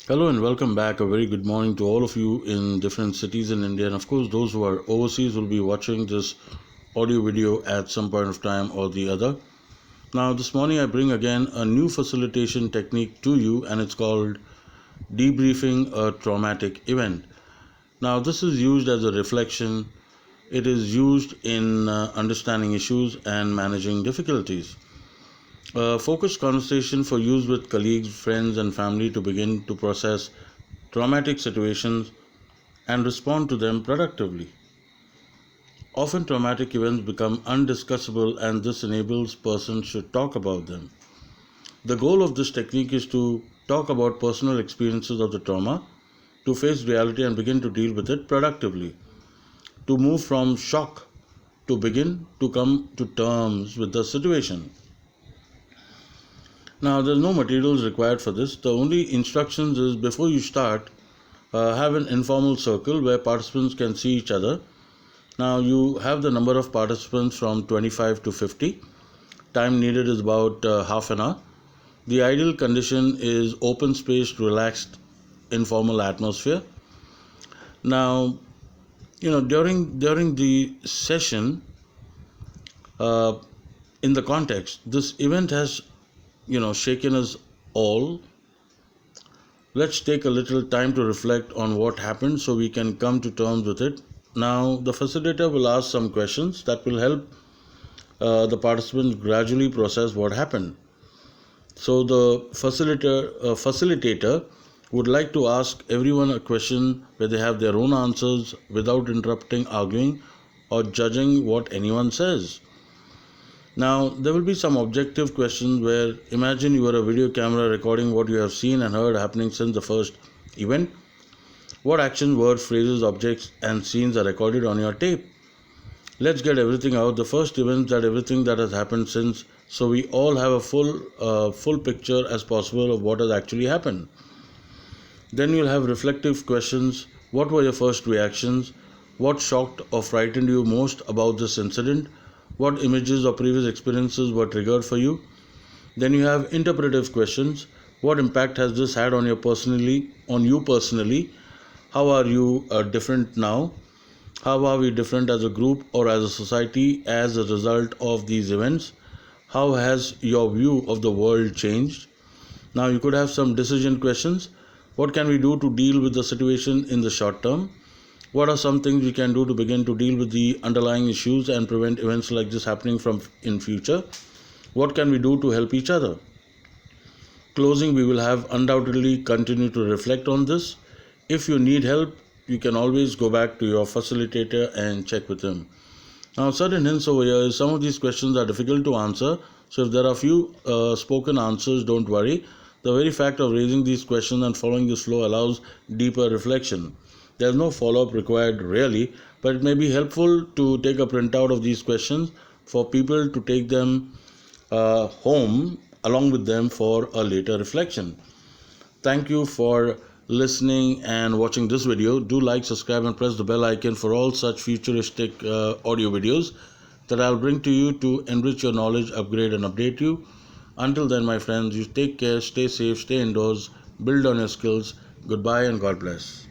Hello and welcome back. A very good morning to all of you in different cities in India, and of course, those who are overseas will be watching this audio video at some point of time or the other. Now, this morning I bring again a new facilitation technique to you, and it's called debriefing a traumatic event. Now, this is used as a reflection, it is used in understanding issues and managing difficulties. A focused conversation for use with colleagues, friends, and family to begin to process traumatic situations and respond to them productively. Often traumatic events become undiscussable and this enables persons to talk about them. The goal of this technique is to talk about personal experiences of the trauma, to face reality and begin to deal with it productively, to move from shock to begin to come to terms with the situation. Now, there's no materials required for this. The only instructions is before you start, have an informal circle where participants can see each other. Now, you have the number of participants from 25 to 50. Time needed is about half an hour. The ideal condition is open spaced, relaxed, informal atmosphere. Now, during the session, uh, in the context, this event has shaken us all. Let's take a little time to reflect on what happened so we can come to terms with it. Now, the facilitator will ask some questions that will help the participants gradually process what happened. So, the facilitator would like to ask everyone a question where they have their own answers without interrupting, arguing, or judging what anyone says. Now, there will be some objective questions where imagine you are a video camera recording what you have seen and heard happening since the first event. What actions, words, phrases, objects, and scenes are recorded on your tape? Let's get everything out. The first event, that everything that has happened since, so we all have a full picture as possible of what has actually happened. Then you'll have reflective questions. What were your first reactions? What shocked or frightened you most about this incident? What images or previous experiences were triggered for you? Then you have interpretive questions. What impact has this had on you personally? How are you different now? How are we different as a group or as a society as a result of these events? How has your view of the world changed? Now you could have some decision questions. What can we do to deal with the situation in the short term? What are some things we can do to begin to deal with the underlying issues and prevent events like this happening from in future? What can we do to help each other? Closing, we will have undoubtedly continue to reflect on this. If you need help, you can always go back to your facilitator and check with him. Now, certain hints over here is some of these questions are difficult to answer. So if there are few spoken answers, don't worry. The very fact of raising these questions and following this flow allows deeper reflection. There is no follow-up required really, but it may be helpful to take a printout of these questions for people to take them home along with them for a later reflection. Thank you for listening and watching this video. Do like, subscribe, and press the bell icon for all such futuristic audio videos that I'll bring to you to enrich your knowledge, upgrade, and update you. Until then, my friends, you take care, stay safe, stay indoors, build on your skills. Goodbye and God bless.